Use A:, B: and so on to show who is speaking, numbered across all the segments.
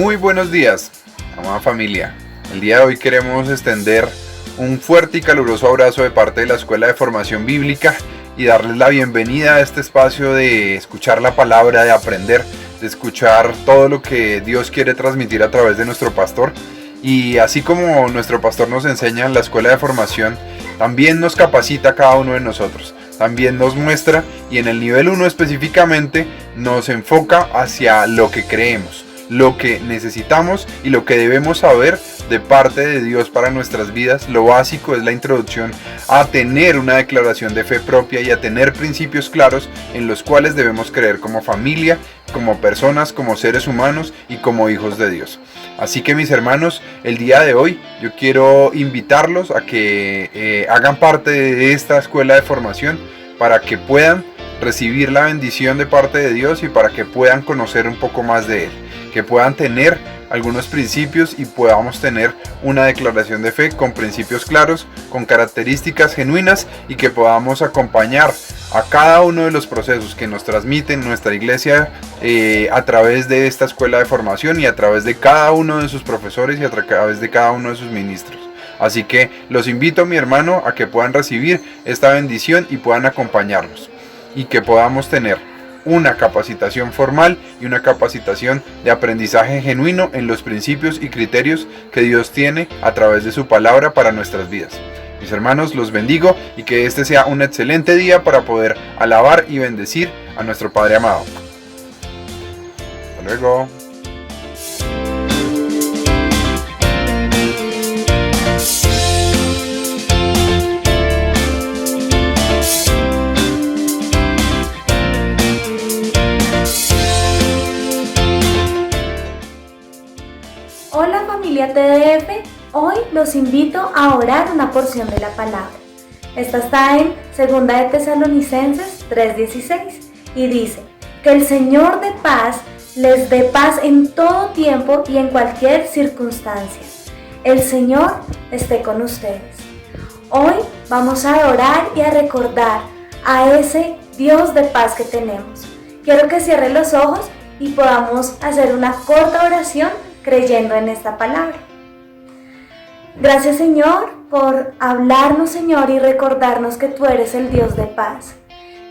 A: Muy buenos días, amada familia. El día de hoy queremos extender un fuerte y caluroso abrazo de parte de la Escuela de Formación Bíblica y darles la bienvenida a este espacio de escuchar la palabra, de aprender, de escuchar todo lo que Dios quiere transmitir a través de nuestro pastor. Y así como nuestro pastor nos enseña en la Escuela de Formación, también nos capacita a cada uno de nosotros. También nos muestra y en el nivel 1 específicamente nos enfoca hacia lo que creemos, lo que necesitamos y lo que debemos saber de parte de Dios para nuestras vidas. Lo básico es la introducción a tener una declaración de fe propia y a tener principios claros en los cuales debemos creer como familia, como personas, como seres humanos y como hijos de Dios. Así que mis hermanos, el día de hoy yo quiero invitarlos a que hagan parte de esta escuela de formación para que puedan recibir la bendición de parte de Dios y para que puedan conocer un poco más de Él, que puedan tener algunos principios y podamos tener una declaración de fe con principios claros, con características genuinas y que podamos acompañar a cada uno de los procesos que nos transmiten nuestra iglesia a través de esta escuela de formación y a través de cada uno de sus profesores y a través de cada uno de sus ministros. Así que los invito, mi hermano, a que puedan recibir esta bendición y puedan acompañarnos y que podamos tener una capacitación formal y una capacitación de aprendizaje genuino en los principios y criterios que Dios tiene a través de su palabra para nuestras vidas. Mis hermanos, los bendigo y que este sea un excelente día para poder alabar y bendecir a nuestro Padre amado. Hasta luego.
B: Hola familia TDF, hoy los invito a orar una porción de la palabra. Esta está en 2 de Tesalonicenses 3:16 y dice: que el Señor de paz les dé paz en todo tiempo y en cualquier circunstancia. El Señor esté con ustedes. Hoy vamos a orar y a recordar a ese Dios de paz que tenemos. Quiero que cierren los ojos y podamos hacer una corta oración creyendo en esta palabra. Gracias, Señor, por hablarnos, Señor, y recordarnos que tú eres el Dios de paz,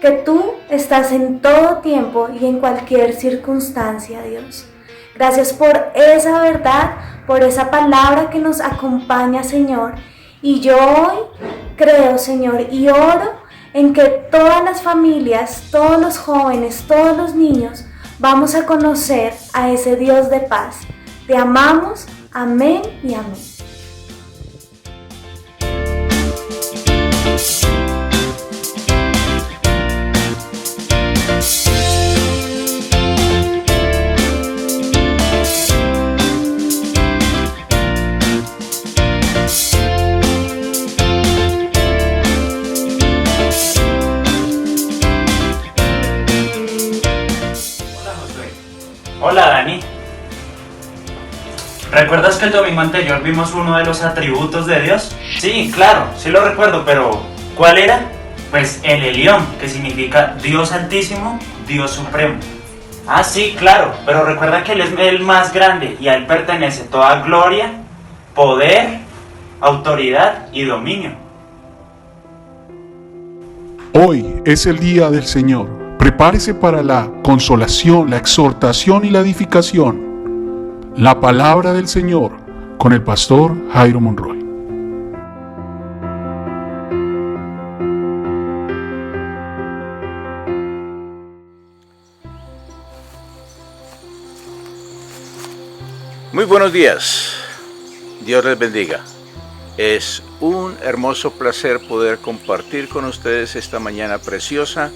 B: que tú estás en todo tiempo y en cualquier circunstancia, Dios. Gracias por esa verdad, por esa palabra que nos acompaña, Señor. Y yo hoy creo, Señor, y oro en que todas las familias, todos los jóvenes, todos los niños, vamos a conocer a ese Dios de paz. Te amamos, amén y amén.
C: Hola Josué. Hola Dani. ¿Recuerdas que el domingo anterior vimos uno de los atributos de Dios? Sí, claro, sí lo recuerdo, pero ¿cuál era? Pues el Elión, que significa Dios Altísimo, Dios Supremo. Ah, sí, claro, pero recuerda que Él es el más grande y a Él pertenece toda gloria, poder, autoridad y dominio.
D: Hoy es el día del Señor. Prepárese para la consolación, la exhortación y la edificación. La palabra del Señor con el pastor Jairo Monroy.
E: Muy buenos días, Dios les bendiga. Es un hermoso placer poder compartir con ustedes esta mañana preciosa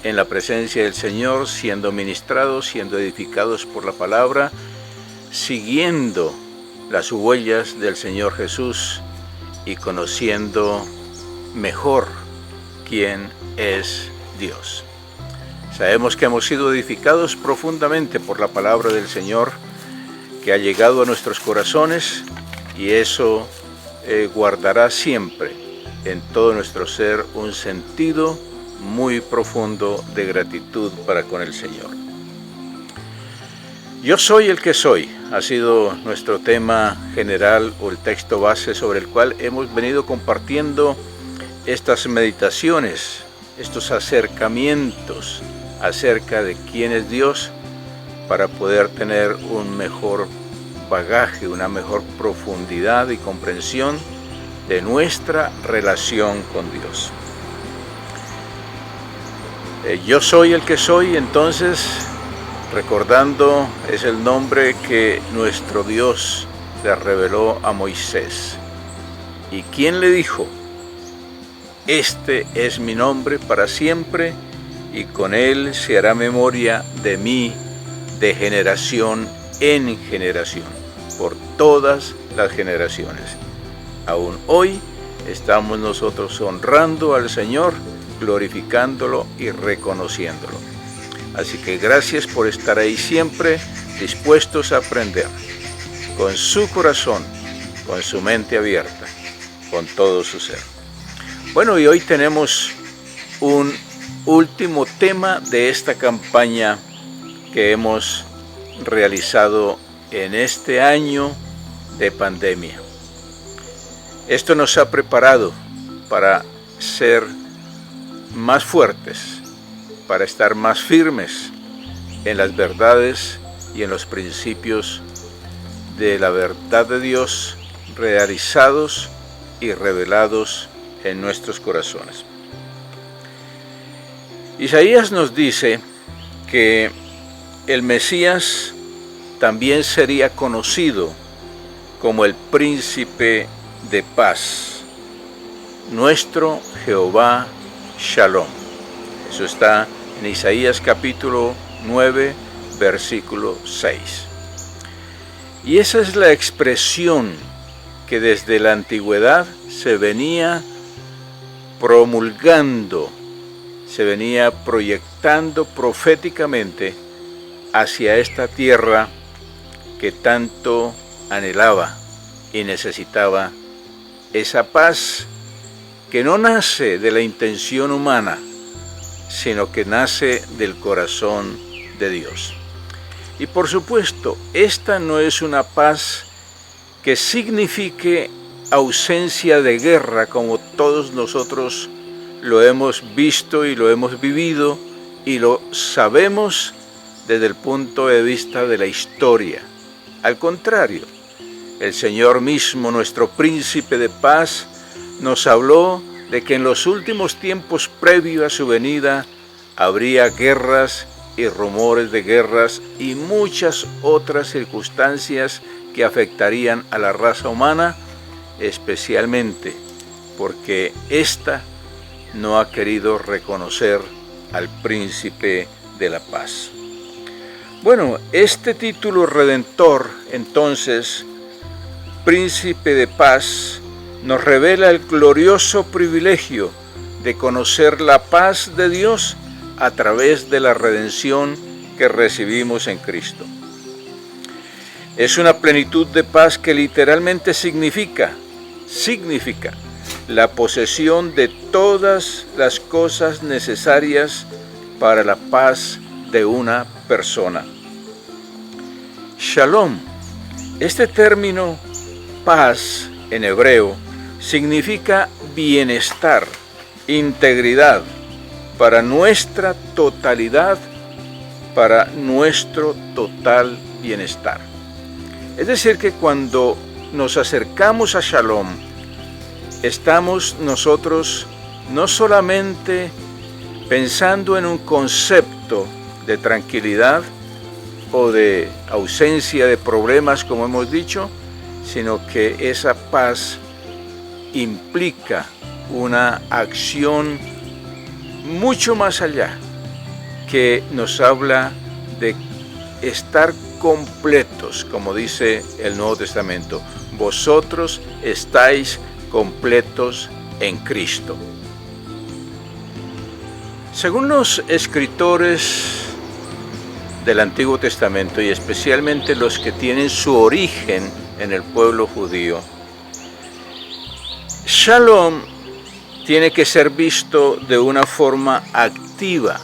E: en la presencia del Señor, siendo ministrados, siendo edificados por la palabra, siguiendo las huellas del Señor Jesús y conociendo mejor quién es Dios. Sabemos que hemos sido edificados profundamente por la palabra del Señor que ha llegado a nuestros corazones y eso guardará siempre en todo nuestro ser un sentido muy profundo de gratitud para con el Señor. Yo soy el que soy ha sido nuestro tema general o el texto base sobre el cual hemos venido compartiendo estas meditaciones, estos acercamientos acerca de quién es Dios para poder tener un mejor bagaje, una mejor profundidad y comprensión de nuestra relación con Dios. Yo soy el que soy, entonces, recordando, es el nombre que nuestro Dios le reveló a Moisés. ¿Y quién le dijo? Este es mi nombre para siempre, y con él se hará memoria de mí de generación en generación, por todas las generaciones. Aún hoy estamos nosotros honrando al Señor, glorificándolo y reconociéndolo. Así que gracias por estar ahí siempre dispuestos a aprender, con su corazón, con su mente abierta, con todo su ser. Bueno, y hoy tenemos un último tema de esta campaña que hemos realizado en este año de pandemia. Esto nos ha preparado para ser más fuertes, para estar más firmes en las verdades y en los principios de la verdad de Dios realizados y revelados en nuestros corazones. Isaías nos dice que el Mesías también sería conocido como el príncipe de paz, nuestro Jehová Shalom. Eso está en Isaías capítulo 9, versículo 6. Y esa es la expresión que desde la antigüedad se venía promulgando, se venía proyectando proféticamente hacia esta tierra que tanto anhelaba y necesitaba esa paz que no nace de la intención humana, sino que nace del corazón de Dios. Y por supuesto, esta no es una paz que signifique ausencia de guerra, como todos nosotros lo hemos visto y lo hemos vivido y lo sabemos desde el punto de vista de la historia. Al contrario, el Señor mismo, nuestro príncipe de paz, nos habló de que en los últimos tiempos previo a su venida habría guerras y rumores de guerras y muchas otras circunstancias que afectarían a la raza humana, especialmente porque ésta no ha querido reconocer al príncipe de la paz. Bueno, este título redentor, entonces, príncipe de paz, nos revela el glorioso privilegio de conocer la paz de Dios a través de la redención que recibimos en Cristo. Es una plenitud de paz que literalmente significa la posesión de todas las cosas necesarias para la paz de una persona. Shalom, este término paz en hebreo significa bienestar, integridad, para nuestra totalidad, para nuestro total bienestar. Es decir, que cuando nos acercamos a Shalom, estamos nosotros no solamente pensando en un concepto de tranquilidad o de ausencia de problemas, como hemos dicho, sino que esa paz implica una acción mucho más allá, que nos habla de estar completos, como dice el Nuevo Testamento. Vosotros estáis completos en Cristo. Según los escritores del Antiguo Testamento, y especialmente los que tienen su origen en el pueblo judío, Shalom tiene que ser visto de una forma activa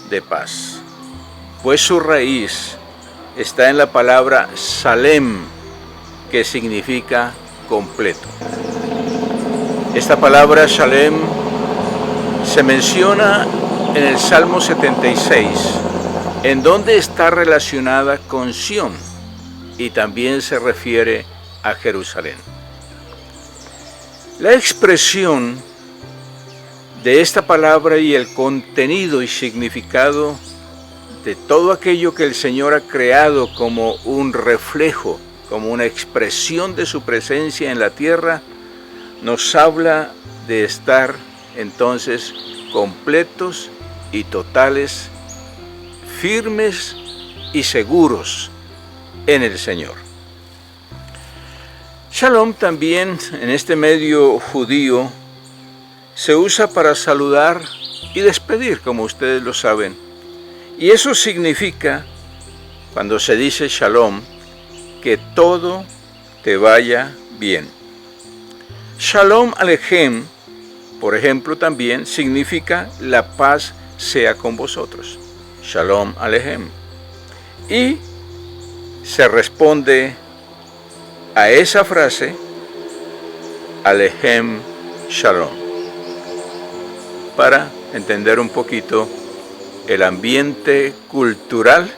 E: de paz, pues su raíz está en la palabra Salem, que significa completo. Esta palabra Shalem se menciona en el Salmo 76, en donde está relacionada con Sión y también se refiere a Jerusalén. La expresión de esta palabra y el contenido y significado de todo aquello que el Señor ha creado como un reflejo, como una expresión de su presencia en la tierra, nos habla de estar entonces completos y totales, firmes y seguros en el Señor. Shalom también en este medio judío se usa para saludar y despedir, como ustedes lo saben. Y eso significa, cuando se dice Shalom, que todo te vaya bien. Shalom Aleichem, por ejemplo, también significa la paz sea con vosotros. Shalom Aleichem. Y se responde a esa frase, Aleichem Shalom, para entender un poquito el ambiente cultural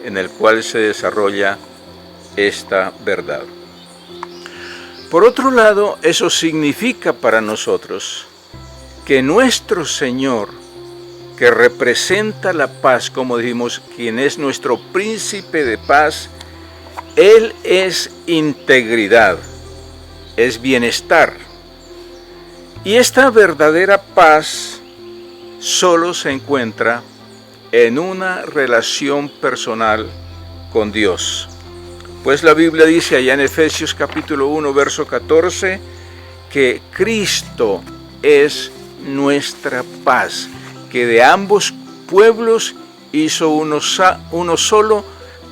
E: en el cual se desarrolla esta verdad. Por otro lado, eso significa para nosotros que nuestro Señor, que representa la paz, como dijimos, quien es nuestro príncipe de paz, Él es integridad, es bienestar. Y esta verdadera paz solo se encuentra en una relación personal con Dios. Pues la Biblia dice allá en Efesios capítulo 1, verso 14, que Cristo es nuestra paz, que de ambos pueblos hizo uno solo,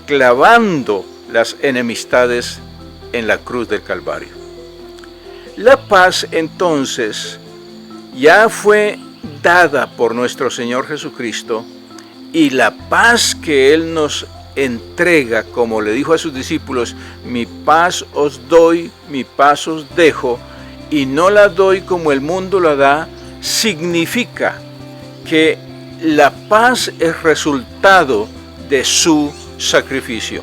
E: clavando las enemistades en la cruz del Calvario. La paz entonces ya fue dada por nuestro Señor Jesucristo, y la paz que Él nos entrega, como le dijo a sus discípulos, mi paz os doy, mi paz os dejo, y no la doy como el mundo la da, significa que la paz es resultado de su sacrificio.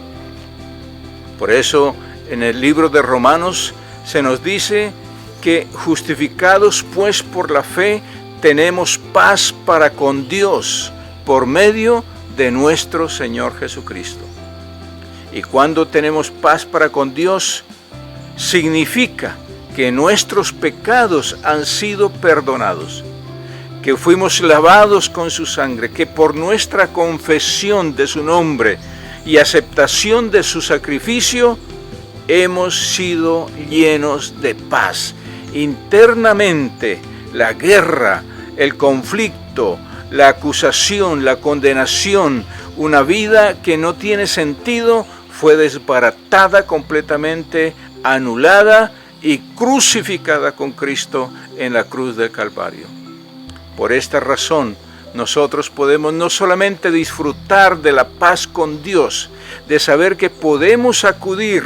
E: Por eso en el libro de Romanos se nos dice que justificados pues por la fe tenemos paz para con Dios por medio de nuestro Señor Jesucristo. Y cuando tenemos paz para con Dios, significa que nuestros pecados han sido perdonados, que fuimos lavados con su sangre, que por nuestra confesión de su nombre y aceptación de su sacrificio, hemos sido llenos de paz. Internamente, la guerra, el conflicto, la acusación, la condenación, una vida que no tiene sentido, fue desbaratada completamente, anulada y crucificada con Cristo en la cruz del Calvario. Por esta razón, nosotros podemos no solamente disfrutar de la paz con Dios, de saber que podemos acudir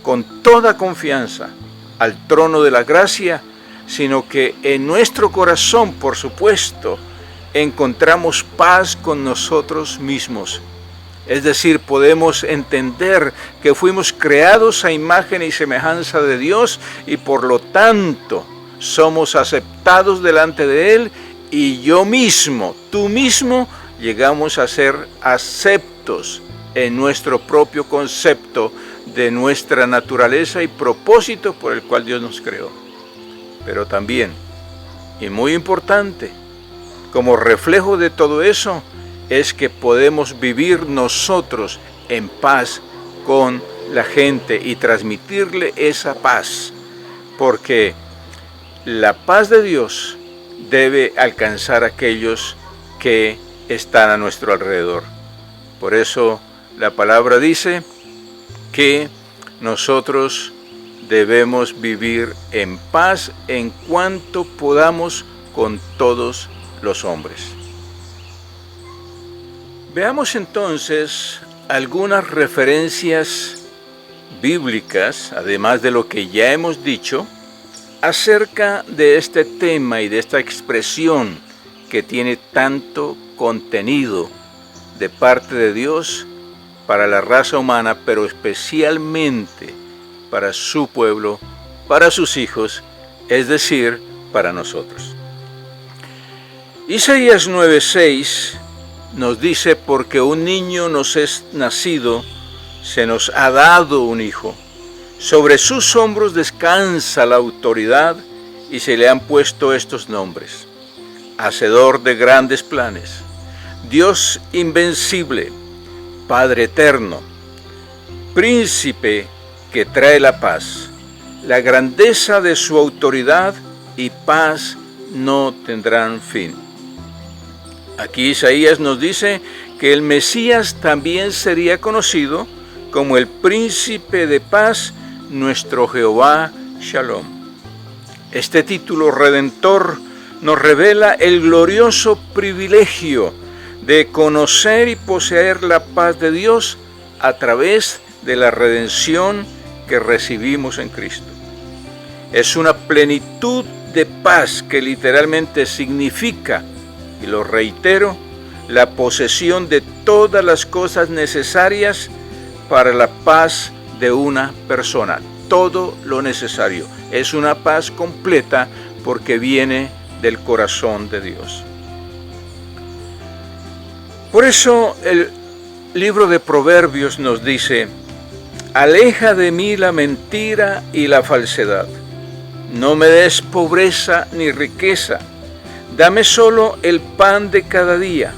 E: con toda confianza al trono de la gracia, sino que en nuestro corazón, por supuesto, encontramos paz con nosotros mismos. Es decir, podemos entender que fuimos creados a imagen y semejanza de Dios y por lo tanto somos aceptados delante de Él, y yo mismo, tú mismo, llegamos a ser aceptos en nuestro propio concepto de nuestra naturaleza y propósito por el cual Dios nos creó. Pero también, y muy importante, como reflejo de todo eso, es que podemos vivir nosotros en paz con la gente y transmitirle esa paz, porque la paz de Dios debe alcanzar a aquellos que están a nuestro alrededor. Por eso la palabra dice que nosotros debemos vivir en paz en cuanto podamos con todos los hombres. Veamos entonces algunas referencias bíblicas, además de lo que ya hemos dicho, acerca de este tema y de esta expresión que tiene tanto contenido de parte de Dios para la raza humana, pero especialmente para su pueblo, para sus hijos, es decir, para nosotros. Isaías 9:6 nos dice: porque un niño nos es nacido, se nos ha dado un hijo, sobre sus hombros descansa la autoridad y se le han puesto estos nombres: Hacedor de grandes planes, Dios invencible, Padre eterno, Príncipe que trae la paz. La grandeza de su autoridad y paz no tendrán fin. Aquí Isaías nos dice que el Mesías también sería conocido como el Príncipe de paz, nuestro Jehová Shalom. Este título redentor nos revela el glorioso privilegio de conocer y poseer la paz de Dios a través de la redención que recibimos en Cristo. Es una plenitud de paz que literalmente significa, y lo reitero, la posesión de todas las cosas necesarias para la paz de una persona. Todo lo necesario. Es una paz completa porque viene del corazón de Dios. Por eso el libro de Proverbios nos dice: aleja de mí la mentira y la falsedad. No me des pobreza ni riqueza. Dame solo el pan de cada día,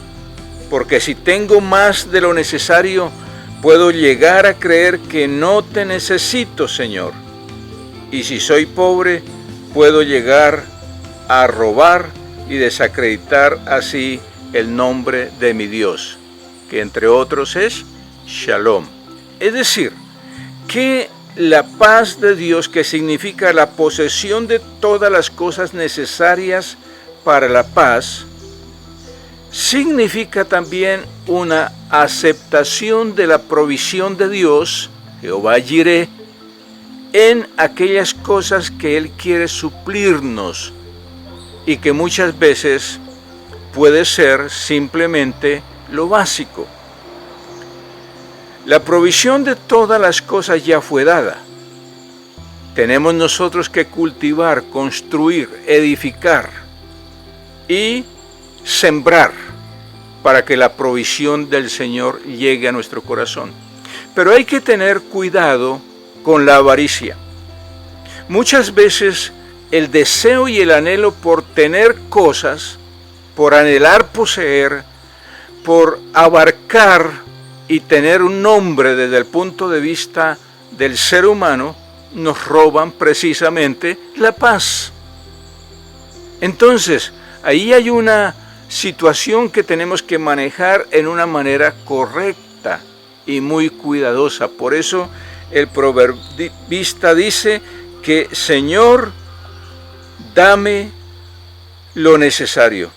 E: porque si tengo más de lo necesario, puedo llegar a creer que no te necesito, Señor. Y si soy pobre, puedo llegar a robar y desacreditar así el nombre de mi Dios, que entre otros es Shalom. Es decir, que la paz de Dios, que significa la posesión de todas las cosas necesarias para la paz, significa también una aceptación de la provisión de Dios, Jehová Jireh, en aquellas cosas que Él quiere suplirnos y que muchas veces puede ser simplemente lo básico. La provisión de todas las cosas ya fue dada. Tenemos nosotros que cultivar, construir, edificar y sembrar para que la provisión del Señor llegue a nuestro corazón. Pero hay que tener cuidado con la avaricia. Muchas veces el deseo y el anhelo por tener cosas, por anhelar poseer, por abarcar y tener un nombre desde el punto de vista del ser humano, nos roban precisamente la paz. Entonces, ahí hay una situación que tenemos que manejar en una manera correcta y muy cuidadosa. Por eso el proverbista dice que: Señor, dame lo necesario.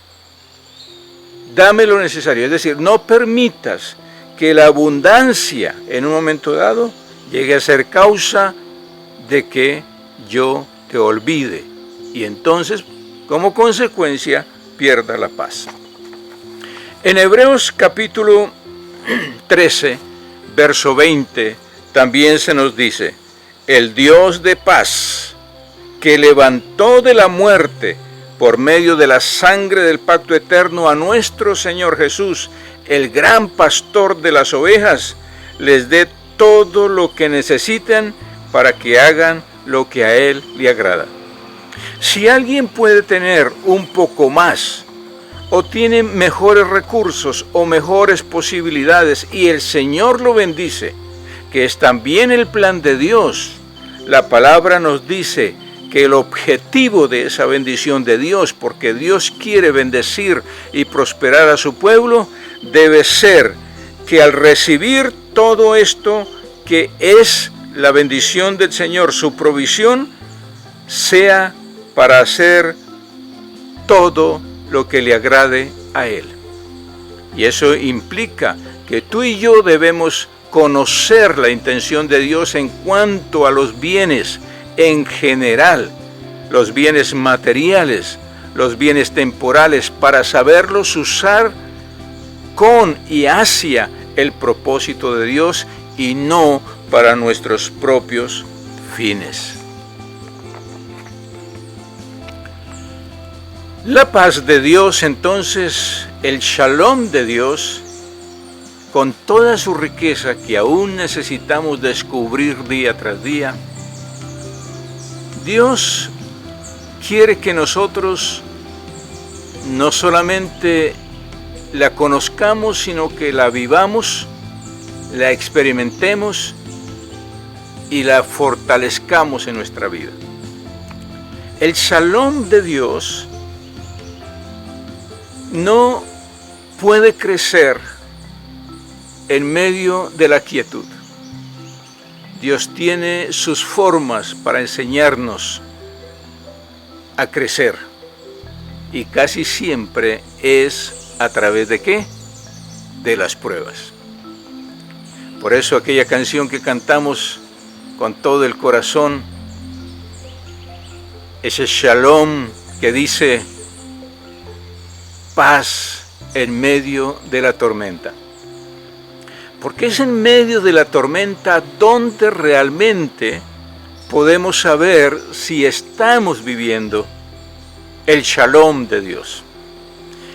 E: Dame lo necesario. Es decir, no permitas que la abundancia en un momento dado llegue a ser causa de que yo te olvide y entonces, como consecuencia, pierda la paz. En Hebreos capítulo 13, verso 20, también se nos dice: el Dios de paz, que levantó de la muerte por medio de la sangre del pacto eterno a nuestro Señor Jesús, el gran pastor de las ovejas, les dé todo lo que necesitan para que hagan lo que a Él le agrada. Si alguien puede tener un poco más, o tiene mejores recursos o mejores posibilidades, y el Señor lo bendice, que es también el plan de Dios, la palabra nos dice que el objetivo de esa bendición de Dios, porque Dios quiere bendecir y prosperar a su pueblo, debe ser que al recibir todo esto que es la bendición del Señor, su provisión, sea para hacer todo lo que le agrade a Él. Y eso implica que tú y yo debemos conocer la intención de Dios en cuanto a los bienes en general, los bienes materiales, los bienes temporales, para saberlos usar con y hacia el propósito de Dios y no para nuestros propios fines. La paz de Dios, entonces, el shalom de Dios, con toda su riqueza que aún necesitamos descubrir día tras día, Dios quiere que nosotros no solamente la conozcamos, sino que la vivamos, la experimentemos y la fortalezcamos en nuestra vida. El shalom de Dios no puede crecer en medio de la quietud. Dios tiene sus formas para enseñarnos a crecer, y casi siempre es a través de ¿qué? De las pruebas. Por eso aquella canción que cantamos con todo el corazón, ese shalom que dice paz en medio de la tormenta. Porque es en medio de la tormenta donde realmente podemos saber si estamos viviendo el shalom de Dios.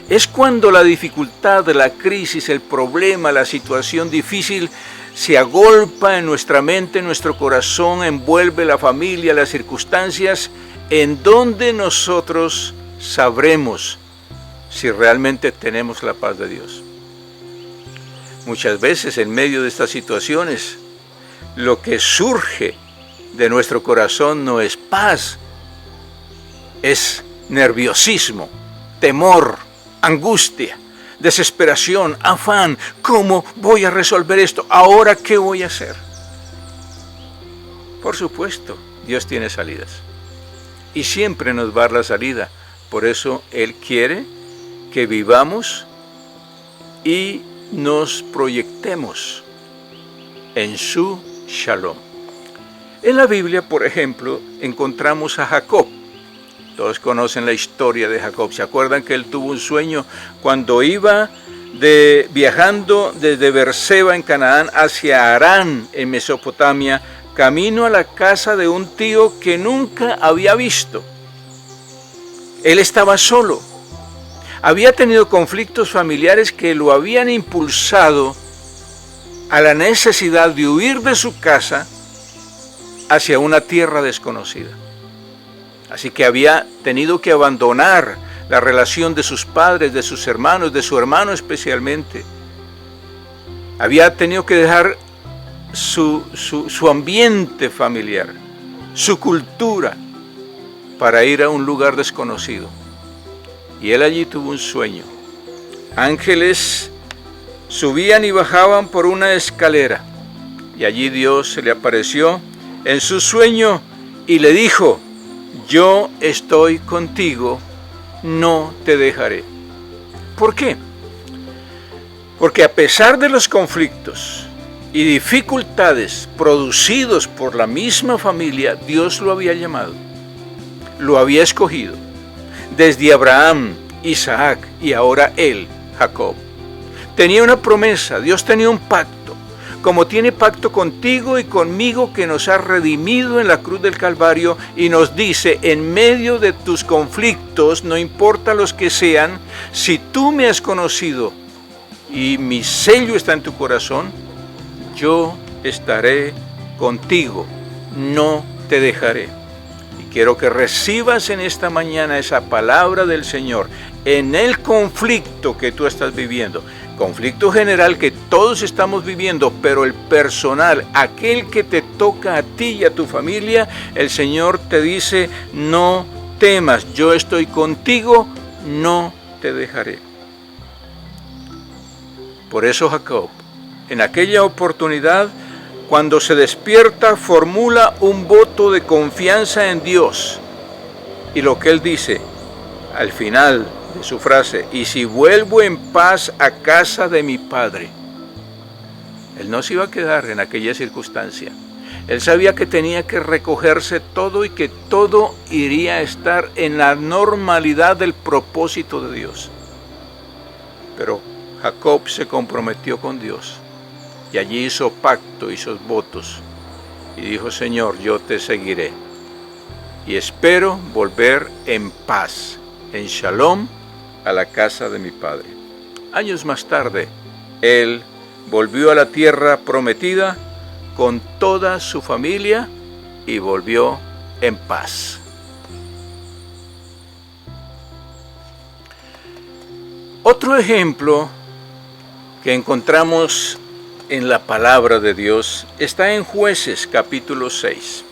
E: Es cuando la dificultad, la crisis, el problema, la situación difícil se agolpa en nuestra mente, en nuestro corazón, envuelve la familia, las circunstancias, en donde nosotros sabremos si realmente tenemos la paz de Dios. Muchas veces en medio de estas situaciones, lo que surge de nuestro corazón no es paz, es nerviosismo, temor, angustia, desesperación, afán. ¿Cómo voy a resolver esto? ¿Ahora qué voy a hacer? Por supuesto, Dios tiene salidas y siempre nos va a dar la salida. Por eso Él quiere que vivamos y nos proyectemos en su shalom. En la Biblia, por ejemplo, encontramos a Jacob. Todos conocen la historia de Jacob. ¿Se acuerdan que él tuvo un sueño cuando iba viajando desde Beerseba en Canaán hacia Harán en Mesopotamia, camino a la casa de un tío que nunca había visto? Él estaba solo. Había tenido conflictos familiares que lo habían impulsado a la necesidad de huir de su casa hacia una tierra desconocida. Así que había tenido que abandonar la relación de sus padres, de sus hermanos, de su hermano especialmente. Había tenido que dejar su ambiente familiar, su cultura, para ir a un lugar desconocido. Y él allí tuvo un sueño. Ángeles subían y bajaban por una escalera, y allí Dios se le apareció en su sueño y le dijo: yo estoy contigo, no te dejaré. ¿Por qué? Porque a pesar de los conflictos y dificultades producidos por la misma familia, Dios lo había llamado, lo había escogido. Desde Abraham, Isaac y ahora él, Jacob. Tenía una promesa, Dios tenía un pacto, como tiene pacto contigo y conmigo, que nos ha redimido en la cruz del Calvario y nos dice: en medio de tus conflictos, no importa los que sean, si tú me has conocido y mi sello está en tu corazón, yo estaré contigo, no te dejaré. Quiero que recibas en esta mañana esa palabra del Señor en el conflicto que tú estás viviendo. Conflicto general que todos estamos viviendo, pero el personal, aquel que te toca a ti y a tu familia, el Señor te dice: no temas, yo estoy contigo, no te dejaré. Por eso Jacob, en aquella oportunidad, cuando se despierta, formula un voto de confianza en Dios. Y lo que él dice al final de su frase: y si vuelvo en paz a casa de mi padre. Él no se iba a quedar en aquella circunstancia. Él sabía que tenía que recogerse todo y que todo iría a estar en la normalidad del propósito de Dios. Pero Jacob se comprometió con Dios y allí hizo pacto, hizo votos y dijo: Señor, yo te seguiré y espero volver en paz, en shalom, a la casa de mi padre. Años más tarde, él volvió a la tierra prometida con toda su familia y volvió en paz. Otro ejemplo que encontramos en la palabra de Dios está en Jueces capítulo 6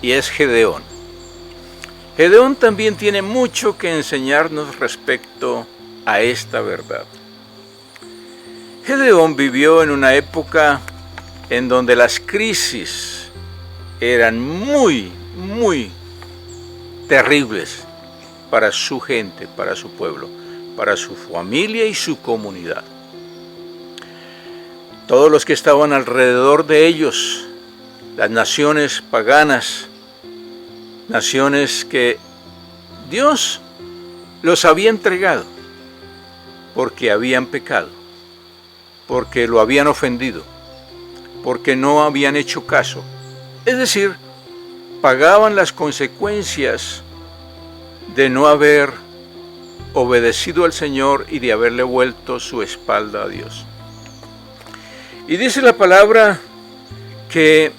E: y es Gedeón. Gedeón también tiene mucho que enseñarnos respecto a esta verdad. Gedeón vivió en una época en donde las crisis eran muy terribles para su gente, para su pueblo, para su familia y su comunidad. Todos los que estaban alrededor de ellos, las naciones paganas, naciones que Dios los había entregado porque habían pecado, porque lo habían ofendido, porque no habían hecho caso. Es decir, pagaban las consecuencias de no haber obedecido al Señor y de haberle vuelto su espalda a Dios. Y dice la palabra que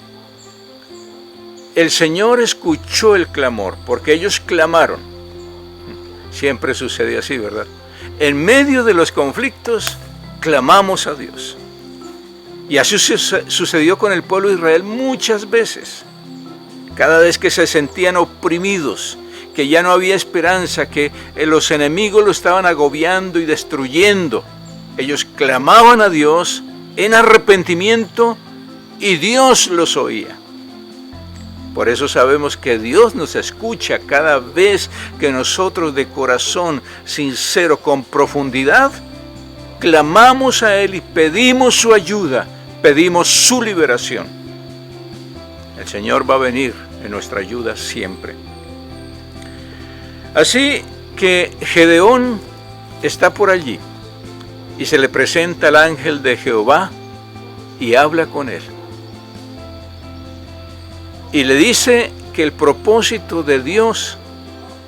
E: el Señor escuchó el clamor, porque ellos clamaron. Siempre sucede así, ¿verdad? En medio de los conflictos, clamamos a Dios. Y así sucedió con el pueblo de Israel muchas veces. Cada vez que se sentían oprimidos, que ya no había esperanza, que los enemigos lo estaban agobiando y destruyendo, ellos clamaban a Dios en arrepentimiento y Dios los oía. Por eso sabemos que Dios nos escucha cada vez que nosotros de corazón sincero, con profundidad, clamamos a Él y pedimos su ayuda, pedimos su liberación. El Señor va a venir en nuestra ayuda siempre. Así que Gedeón está por allí y se le presenta el ángel de Jehová y habla con él. Y le dice que el propósito de Dios,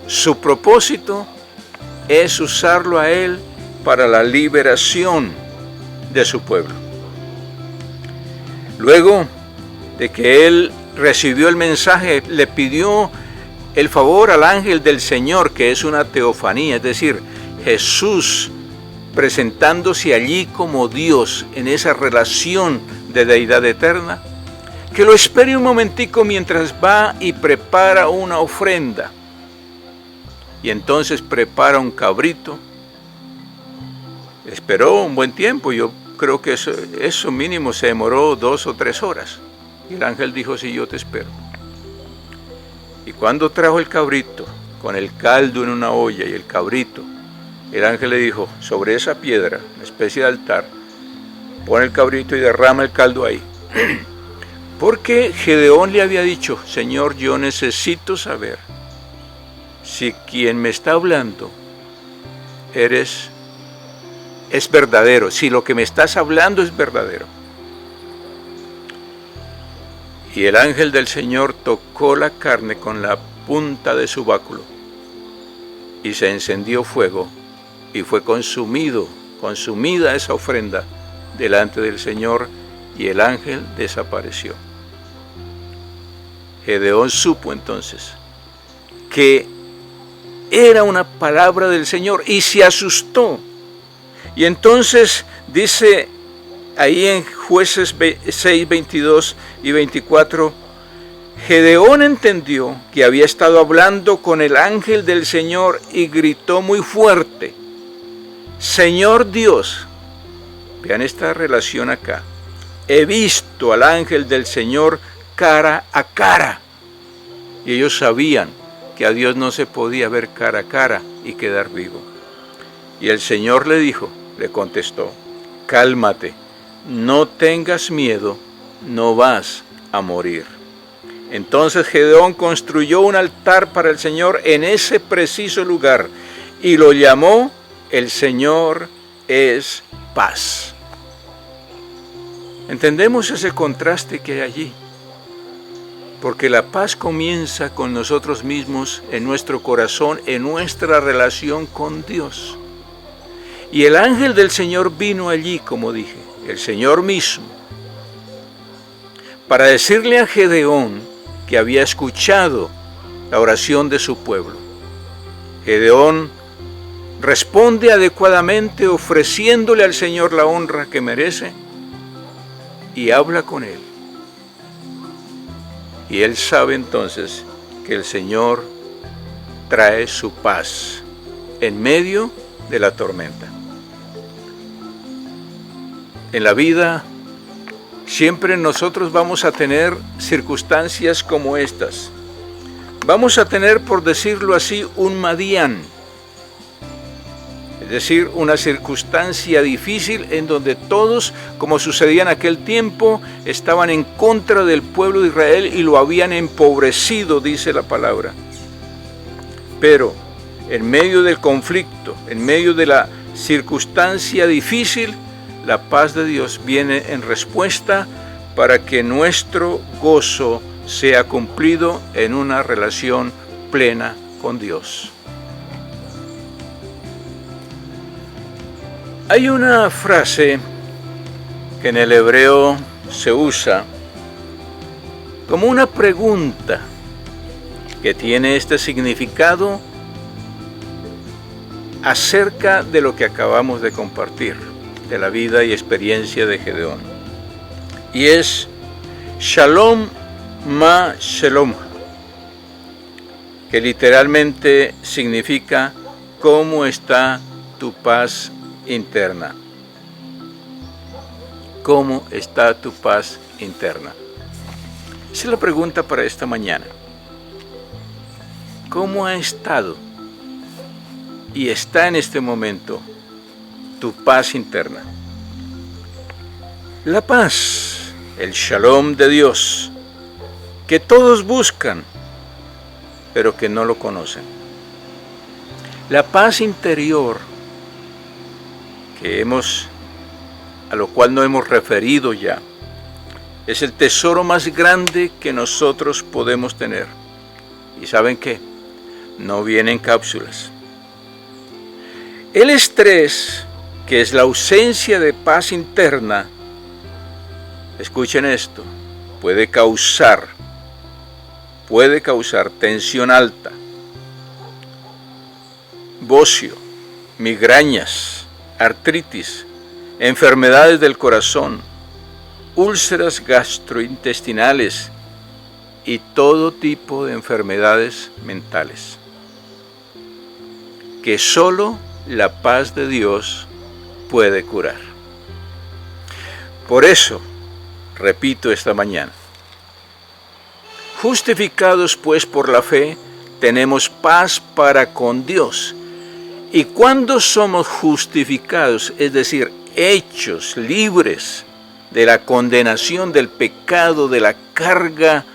E: su propósito es usarlo a él para la liberación de su pueblo. Luego de que él recibió el mensaje, le pidió el favor al ángel del Señor, que es una teofanía, es decir, Jesús presentándose allí como Dios en esa relación de deidad eterna, que lo espere un momentico mientras va y prepara una ofrenda. Y entonces prepara un cabrito. Esperó un buen tiempo, yo creo que eso mínimo se demoró 2 o 3 horas. Y el ángel dijo: sí, yo te espero. Y cuando trajo el cabrito, con el caldo en una olla y el cabrito, el ángel le dijo: sobre esa piedra, una especie de altar, pon el cabrito y derrama el caldo ahí. Porque Gedeón le había dicho: Señor, yo necesito saber si quien me está hablando es verdadero, si lo que me estás hablando es verdadero. Y el ángel del Señor tocó la carne con la punta de su báculo y se encendió fuego y fue consumida esa ofrenda delante del Señor, y el ángel desapareció. Gedeón supo entonces que era una palabra del Señor y se asustó. Y entonces dice ahí en Jueces 6, 22 y 24, Gedeón entendió que había estado hablando con el ángel del Señor y gritó muy fuerte: Señor Dios, vean esta relación acá, he visto al ángel del Señor cara a cara. Y ellos sabían que a Dios no se podía ver cara a cara y quedar vivo. Y el Señor le contestó: cálmate, no tengas miedo, no vas a morir. Entonces Gedeón construyó un altar para el Señor en ese preciso lugar y lo llamó El Señor es paz. ¿Entendemos ese contraste que hay allí? Porque la paz comienza con nosotros mismos, en nuestro corazón, en nuestra relación con Dios. Y el ángel del Señor vino allí, como dije, el Señor mismo, para decirle a Gedeón que había escuchado la oración de su pueblo. Gedeón responde adecuadamente, ofreciéndole al Señor la honra que merece, y habla con él. Y él sabe entonces que el Señor trae su paz en medio de la tormenta. En la vida siempre nosotros vamos a tener circunstancias como estas. Vamos a tener, por decirlo así, un Madián, es decir, una circunstancia difícil en donde todos, como sucedía en aquel tiempo, estaban en contra del pueblo de Israel y lo habían empobrecido, dice la palabra. Pero en medio del conflicto, en medio de la circunstancia difícil, la paz de Dios viene en respuesta para que nuestro gozo sea cumplido en una relación plena con Dios. Hay una frase que en el hebreo se usa como una pregunta que tiene este significado acerca de lo que acabamos de compartir, de la vida y experiencia de Gedeón. Y es Shalom Ma Shalom, que literalmente significa ¿cómo está tu paz interna? ¿Cómo está tu paz interna? Esa es la pregunta para esta mañana. ¿Cómo ha estado y está en este momento tu paz interna? La paz, el Shalom de Dios, que todos buscan, pero que no lo conocen. La paz interior a lo cual nos hemos referido ya, es el tesoro más grande que nosotros podemos tener. ¿Y saben qué? No viene en cápsulas. El estrés, que es la ausencia de paz interna, escuchen esto, puede causar tensión alta, bocio, migrañas, artritis, enfermedades del corazón, úlceras gastrointestinales y todo tipo de enfermedades mentales, que solo la paz de Dios puede curar. Por eso, repito esta mañana, justificados pues por la fe, tenemos paz para con Dios. Y cuando somos justificados, es decir, hechos libres de la condenación del pecado, de la carga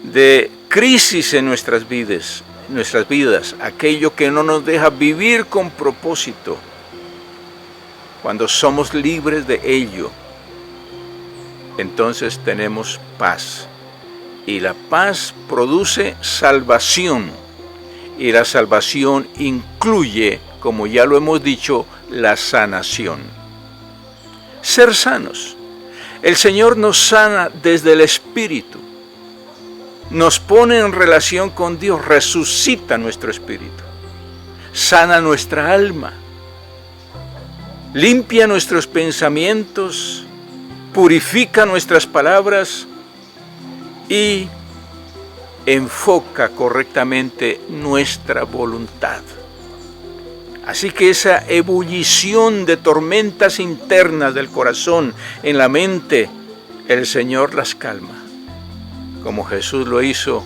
E: de crisis en nuestras vidas, aquello que no nos deja vivir con propósito, cuando somos libres de ello, entonces tenemos paz. Y la paz produce salvación. Y la salvación incluye, como ya lo hemos dicho, la sanación. Ser sanos. El Señor nos sana desde el Espíritu. Nos pone en relación con Dios, resucita nuestro espíritu. Sana nuestra alma. Limpia nuestros pensamientos. Purifica nuestras palabras. Y enfoca correctamente nuestra voluntad. Así que esa ebullición de tormentas internas del corazón, en la mente, el Señor las calma, como Jesús lo hizo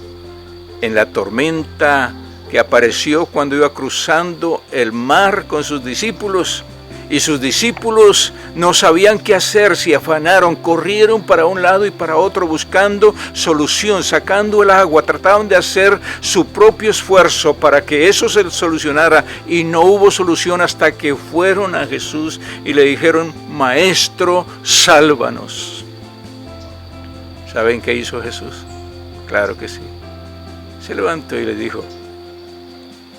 E: en la tormenta que apareció cuando iba cruzando el mar con sus discípulos Y sus discípulos no sabían qué hacer, se afanaron, corrieron para un lado y para otro buscando solución, sacando el agua, trataban de hacer su propio esfuerzo para que eso se solucionara y no hubo solución hasta que fueron a Jesús y le dijeron: Maestro, sálvanos. ¿Saben qué hizo Jesús? Claro que sí. Se levantó y le dijo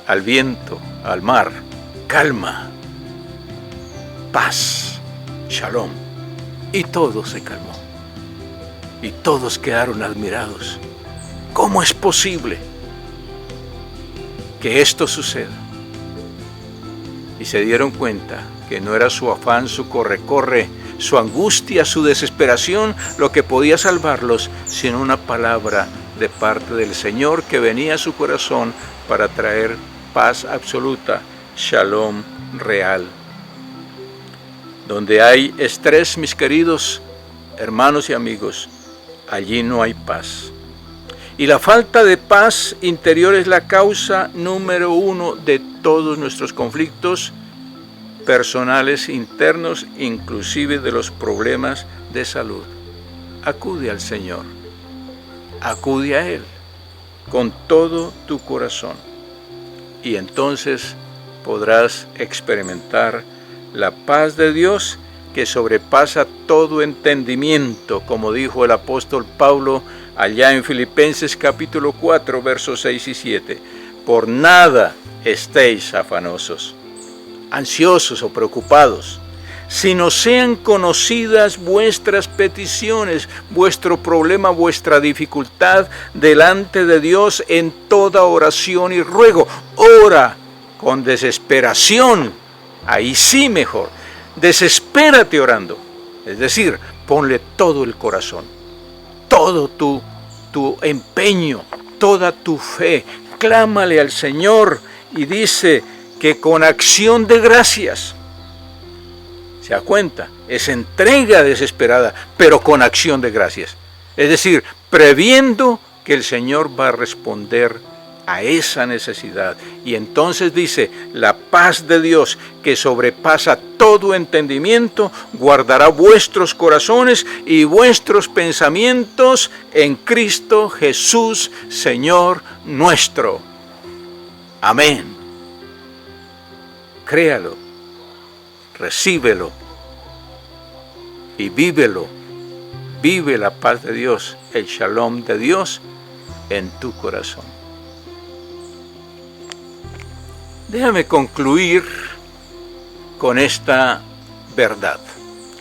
E: al viento, al mar: calma, paz, shalom. Y todo se calmó. Y todos quedaron admirados. ¿Cómo es posible que esto suceda? Y se dieron cuenta que no era su afán, su corre-corre, su angustia, su desesperación lo que podía salvarlos, sino una palabra de parte del Señor que venía a su corazón para traer paz absoluta, shalom real. Donde hay estrés, mis queridos hermanos y amigos, allí no hay paz. Y la falta de paz interior es la causa número 1 de todos nuestros conflictos personales internos, inclusive de los problemas de salud. Acude al Señor, acude a Él con todo tu corazón y entonces podrás experimentar la paz de Dios que sobrepasa todo entendimiento, como dijo el apóstol Pablo allá en Filipenses capítulo 4, versos 6 y 7. Por nada estéis afanosos, ansiosos o preocupados, sino sean conocidas vuestras peticiones, vuestro problema, vuestra dificultad delante de Dios en toda oración y ruego. Ora con desesperación, ahí sí mejor, desespérate orando, es decir, ponle todo el corazón, todo tu empeño, toda tu fe, clámale al Señor y dice que con acción de gracias, se da cuenta, es entrega desesperada, pero con acción de gracias, es decir, previendo que el Señor va a responder a esa necesidad. Y entonces dice: la paz de Dios que sobrepasa todo entendimiento guardará vuestros corazones y vuestros pensamientos en Cristo Jesús, Señor nuestro. Amén. Créalo, recíbelo y vívelo. Vive la paz de Dios, el shalom de Dios en tu corazón. Déjame concluir con esta verdad,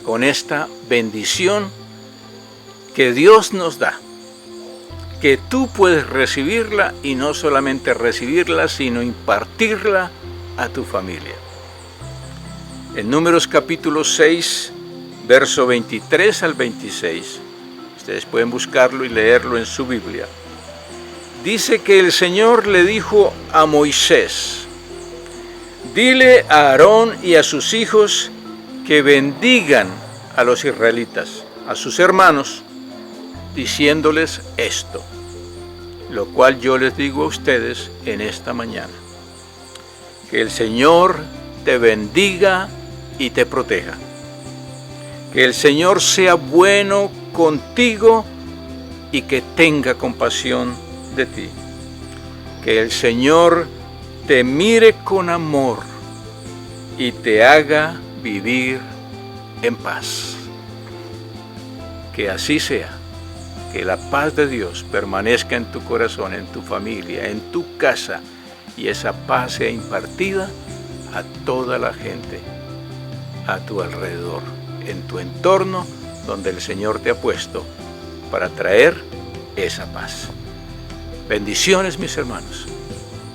E: con esta bendición que Dios nos da, que tú puedes recibirla y no solamente recibirla, sino impartirla a tu familia. En Números capítulo 6, verso 23 al 26, ustedes pueden buscarlo y leerlo en su Biblia. Dice que el Señor le dijo a Moisés: dile a Aarón y a sus hijos que bendigan a los israelitas, a sus hermanos, diciéndoles esto, lo cual yo les digo a ustedes en esta mañana. Que el Señor te bendiga y te proteja. Que el Señor sea bueno contigo y que tenga compasión de ti. Que el Señor te mire con amor y te haga vivir en paz. Que así sea, que la paz de Dios permanezca en tu corazón, en tu familia, en tu casa, y esa paz sea impartida a toda la gente a tu alrededor, en tu entorno donde el Señor te ha puesto para traer esa paz. Bendiciones, mis hermanos.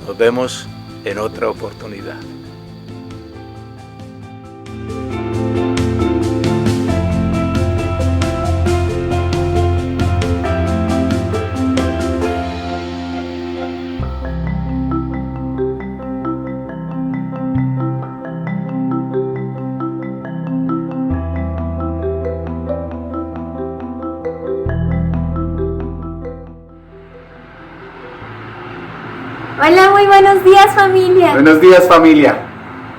E: Nos vemos en otra oportunidad.
B: Hola, muy buenos días, familia.
A: Buenos días, familia.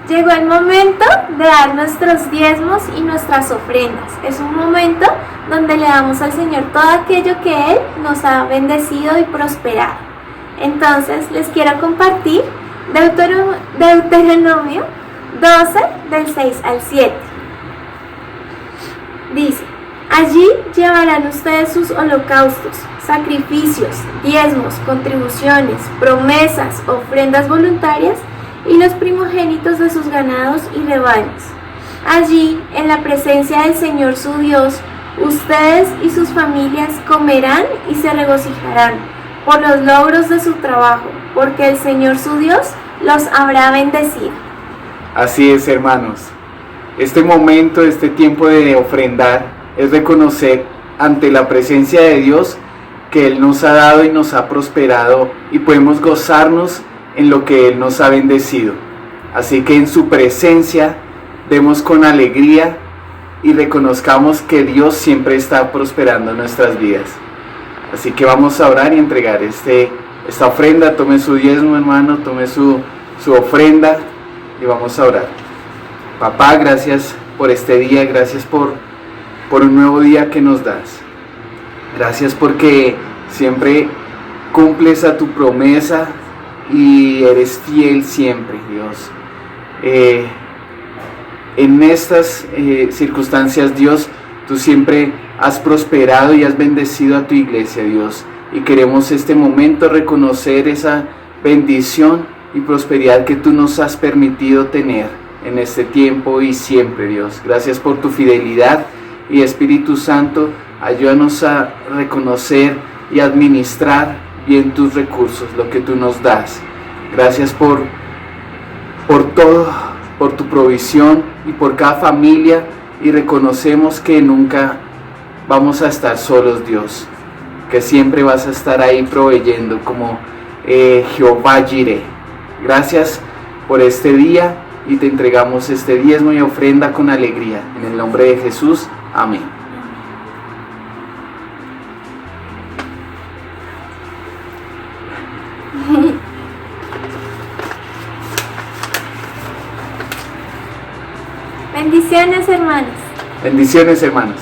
B: Llegó el momento de dar nuestros diezmos y nuestras ofrendas. Es un momento donde le damos al Señor todo aquello que Él nos ha bendecido y prosperado. Entonces les quiero compartir Deuteronomio 12 del 6 al 7. Dice: allí llevarán ustedes sus holocaustos, sacrificios, diezmos, contribuciones, promesas, ofrendas voluntarias y los primogénitos de sus ganados y rebaños. Allí, en la presencia del Señor su Dios, ustedes y sus familias comerán y se regocijarán por los logros de su trabajo, porque el Señor su Dios los habrá bendecido.
F: Así es, hermanos. Este momento, este tiempo de ofrendar, es reconocer ante la presencia de Dios que Él nos ha dado y nos ha prosperado y podemos gozarnos en lo que Él nos ha bendecido. Así que en su presencia demos con alegría y reconozcamos que Dios siempre está prosperando nuestras vidas. Así que vamos a orar y entregar esta ofrenda. Tome su diezmo, hermano, tome su ofrenda y vamos a orar. Papá, gracias por este día, gracias por un nuevo día que nos das. Gracias porque siempre cumples a tu promesa y eres fiel siempre, Dios. En estas circunstancias, Dios, tú siempre has prosperado y has bendecido a tu iglesia, Dios. Y queremos este momento reconocer esa bendición y prosperidad que tú nos has permitido tener en este tiempo y siempre, Dios. Gracias por tu fidelidad y Espíritu Santo, ayúdanos a reconocer y administrar bien tus recursos, lo que tú nos das. Gracias por todo, por tu provisión y por cada familia, y reconocemos que nunca vamos a estar solos, Dios, que siempre vas a estar ahí proveyendo como Jehová Jireh. Gracias por este día y te entregamos este diezmo y ofrenda con alegría. En el nombre de Jesús, amén.
B: Bendiciones, hermanos.
F: Bendiciones, hermanos.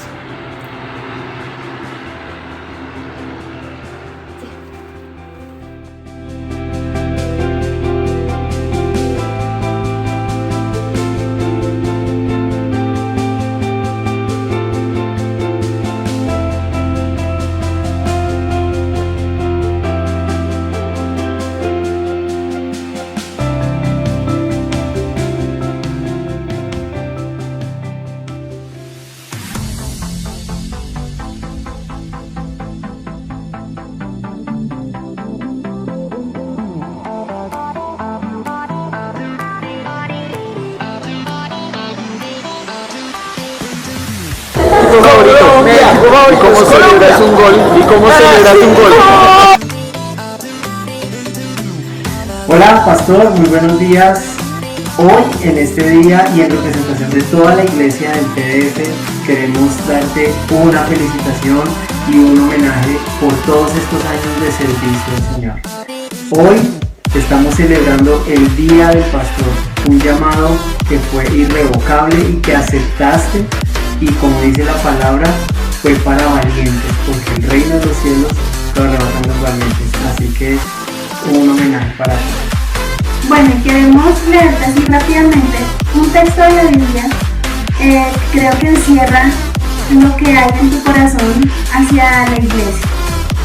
F: ¿Y cómo celebras un gol?
G: Hola, pastor, muy buenos días. Hoy, en este día y en representación de toda la iglesia del PDF, queremos darte una felicitación y un homenaje por todos estos años de servicio al Señor. Hoy estamos celebrando el Día del Pastor, un llamado que fue irrevocable y que aceptaste, y como dice la palabra, fue para valientes, porque el reino de los cielos lo arrebatan los valientes. Así que un homenaje para ti.
B: Bueno, queremos leerte así rápidamente un texto de la Biblia. Creo que encierra lo que hay en tu corazón hacia la iglesia.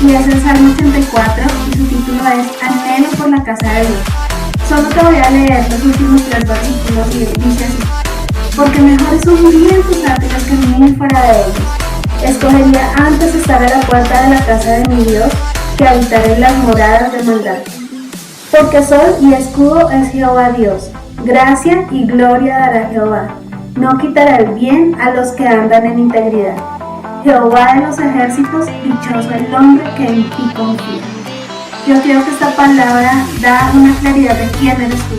B: Y es el Salmo 84 y su título es Anhelo por la casa de Dios. Solo te voy a leer los últimos 3 versículos y dice así: porque mejor es huir en tus átrios que vivir fuera de ellos. Escogería antes estar a la puerta de la casa de mi Dios que habitar en las moradas de maldad. Porque sol y escudo es Jehová Dios, gracia y gloria dará Jehová. No quitará el bien a los que andan en integridad. Jehová de los ejércitos, dichoso el hombre que en ti confía. Yo creo que esta palabra da una claridad de quién eres tú.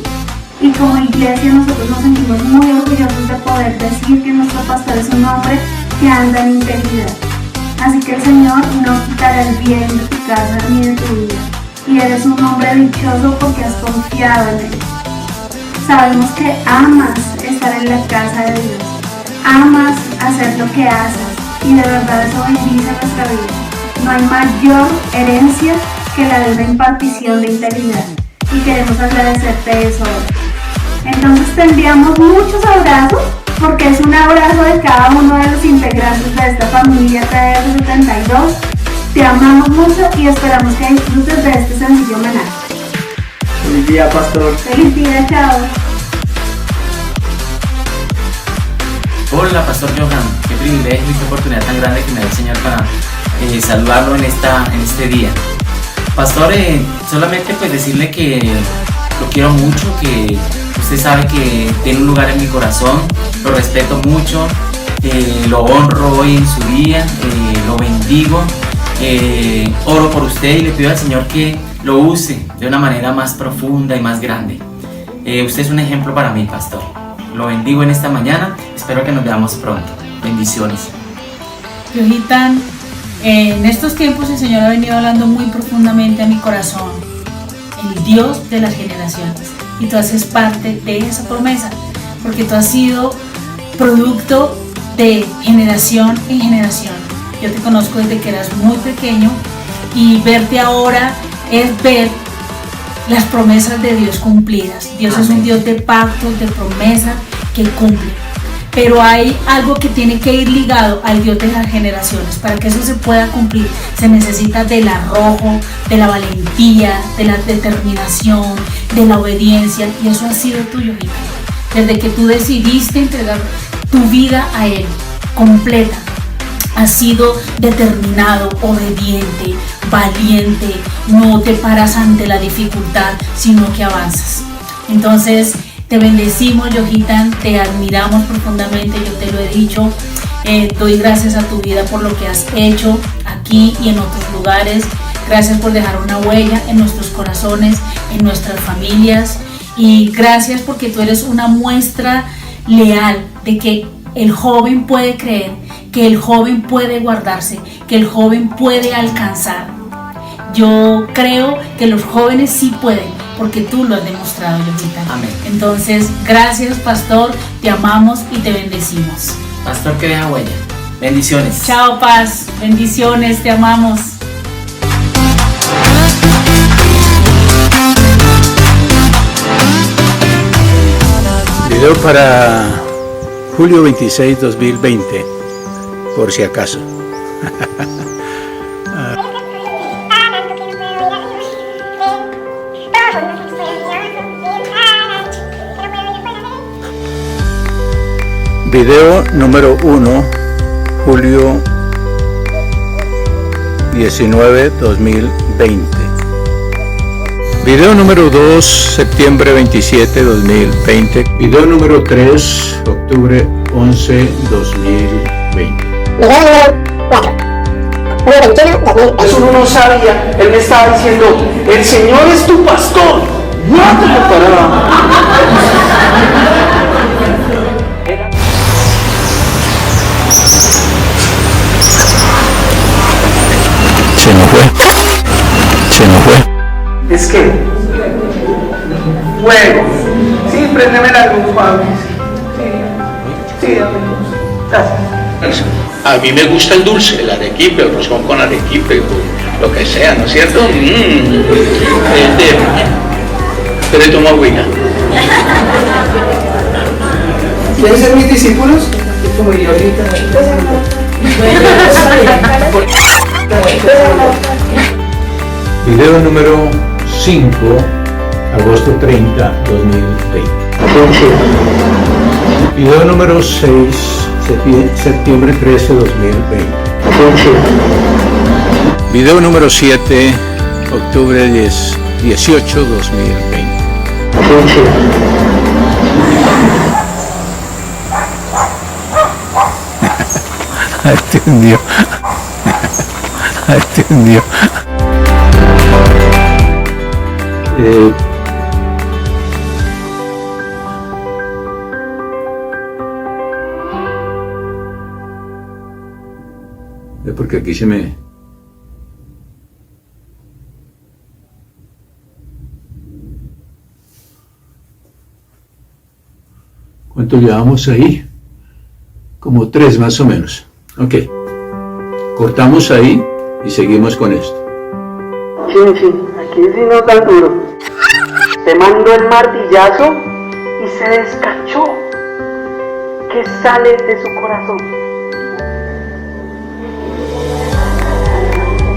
B: Y como iglesia nosotros nos sentimos muy orgullosos de poder decir que nuestro pastor es un hombre que anda en integridad. Así que el Señor no quitará el bien de tu casa ni de tu vida. Y eres un hombre dichoso porque has confiado en Él. Sabemos que amas estar en la casa de Dios, amas hacer lo que haces y de verdad eso bendice nuestra vida. No hay mayor herencia que la de una impartición de integridad y queremos agradecerte eso hoy. Entonces te enviamos muchos abrazos porque es un abrazo de cada uno de los integrantes de esta familia TDF72. Te amamos mucho y esperamos que disfrutes de este sencillo homenaje.
G: Feliz día, pastor.
B: Feliz día, chao.
H: Hola, Pastor Johan, qué privilegio y qué oportunidad tan grande que me da el Señor para saludarlo en este día. Pastor, solamente pues decirle que lo quiero mucho, que usted sabe que tiene un lugar en mi corazón, lo respeto mucho, lo honro hoy en su día, lo bendigo, oro por usted y le pido al Señor que lo use de una manera más profunda y más grande. Usted es un ejemplo para mí, Pastor. Lo bendigo en esta mañana, espero que nos veamos pronto. Bendiciones.
I: Yojitan, en estos tiempos el Señor ha venido hablando muy profundamente a mi corazón, el Dios de las generaciones, y tú haces parte de esa promesa, porque tú has sido producto de generación en generación. Yo te conozco desde que eras muy pequeño y verte ahora es ver las promesas de Dios cumplidas. Dios es un Dios de pactos, de promesas que cumple. Pero hay algo que tiene que ir ligado al Dios de las generaciones. Para que eso se pueda cumplir, se necesita del arrojo, de la valentía, de la determinación, de la obediencia. Y eso ha sido tuyo, hija. Desde que tú decidiste entregar tu vida a Él, completa. Has sido determinado, obediente, valiente, no te paras ante la dificultad, sino que avanzas. Entonces, te bendecimos, Yojitan, te admiramos profundamente, yo te lo he dicho, doy gracias a tu vida por lo que has hecho aquí y en otros lugares. Gracias por dejar una huella en nuestros corazones, en nuestras familias, y gracias porque tú eres una muestra leal de que el joven puede creer, que el joven puede guardarse, que el joven puede alcanzar. Yo creo que los jóvenes sí pueden, porque tú lo has demostrado, Yojitan.
H: Amén.
I: Entonces, gracias, Pastor, te amamos y te bendecimos.
H: Pastor que deja huella. Bendiciones.
I: Chao, Paz, bendiciones, te amamos.
E: Video para julio 26, 2020, por si acaso. Video número 1, julio 19, 2020. Video número 2, septiembre 27, 2020. Video número 3, octubre 11, 2020.
J: Video número 4, julio 21, 2020.
F: Eso uno no sabía. Él me estaba diciendo, el Señor es tu pastor. No te lo paraba.
E: Se nos fue.
F: Es que, bueno, sí, préndeme la luz, Pablo. Sí, dame luz. Gracias.
E: A mí me gusta el dulce, el arequipe, el roscón con arequipe, lo que sea, ¿no es cierto? Pero le tomo agüita.
F: ¿Quieren ser mis discípulos? Como yo ahorita.
E: Video número 5, agosto 30, 2020. Video número 6, septiembre 13, 2020. Video número 7, octubre 18, 2020. Entendió. Entendió. Porque aquí se me... ¿Cuánto llevamos ahí? Como 3 más o menos. Ok. Cortamos ahí y seguimos con esto.
K: Sí, aquí sí no tan duro. Se mandó el martillazo y se descachó. ¿Qué sale de su corazón?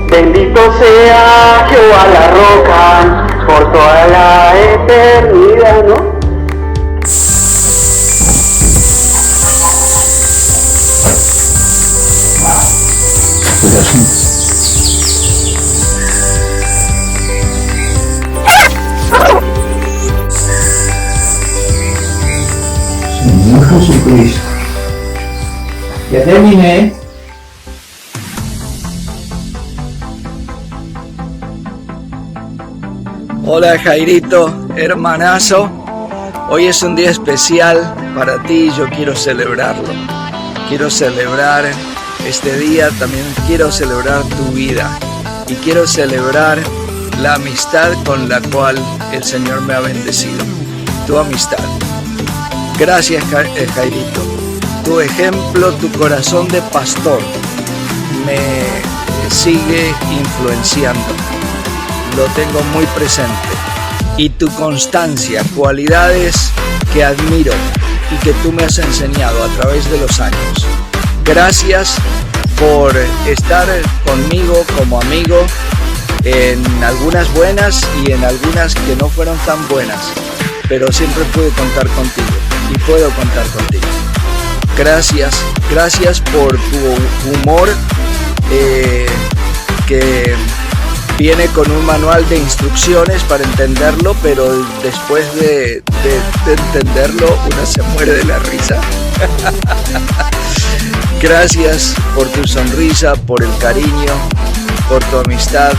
K: Bendito sea Jehová la roca por toda la eternidad, ¿no?
E: Señor Jesucristo.
G: Ya terminé.
L: Hola Jairito, hermanazo. Hoy es un día especial para ti y yo quiero celebrarlo. Quiero celebrar este día, también quiero celebrar tu vida y quiero celebrar la amistad con la cual el Señor me ha bendecido. Tu amistad. Gracias Jairito. Tu ejemplo, tu corazón de pastor me sigue influenciando. Lo tengo muy presente. Y tu constancia, cualidades que admiro y que tú me has enseñado a través de los años. Gracias por estar conmigo como amigo en algunas buenas y en algunas que no fueron tan buenas, pero siempre pude contar contigo y puedo contar contigo. Gracias por tu humor que viene con un manual de instrucciones para entenderlo, pero después de entenderlo uno se muere de la risa. Gracias por tu sonrisa, por el cariño, por tu amistad,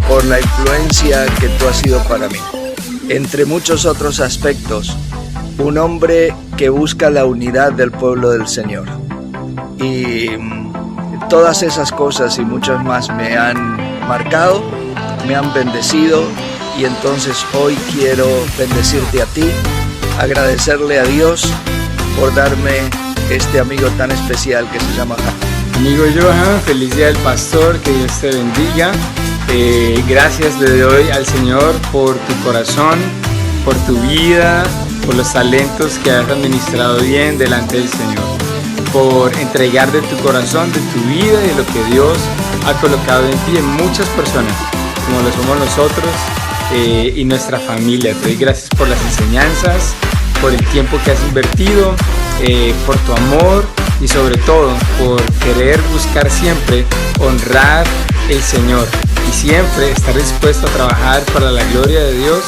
L: por la influencia que tú has sido para mí. Entre muchos otros aspectos, un hombre que busca la unidad del pueblo del Señor. Y todas esas cosas y muchas más me han marcado, me han bendecido, y entonces hoy quiero bendecirte a ti, agradecerle a Dios por darme este amigo tan especial que se llama Jaime.
M: Amigo Johan, feliz día del pastor, que Dios te bendiga. Gracias le doy al Señor por tu corazón, por tu vida, por los talentos que has administrado bien delante del Señor, por entregar de tu corazón, de tu vida y de lo que Dios ha colocado en ti, en muchas personas, como lo somos nosotros y nuestra familia. Te doy gracias por las enseñanzas, por el tiempo que has invertido, por tu amor y sobre todo por querer buscar siempre honrar el Señor y siempre estar dispuesto a trabajar para la gloria de Dios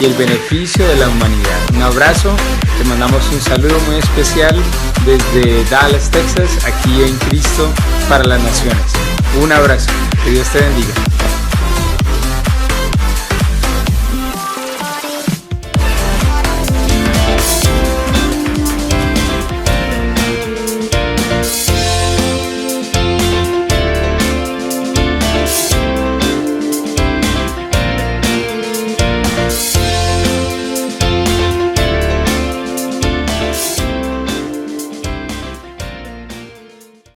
M: y el beneficio de la humanidad. Un abrazo, te mandamos un saludo muy especial desde Dallas, Texas, aquí en Cristo para las Naciones. Un abrazo, que Dios te bendiga.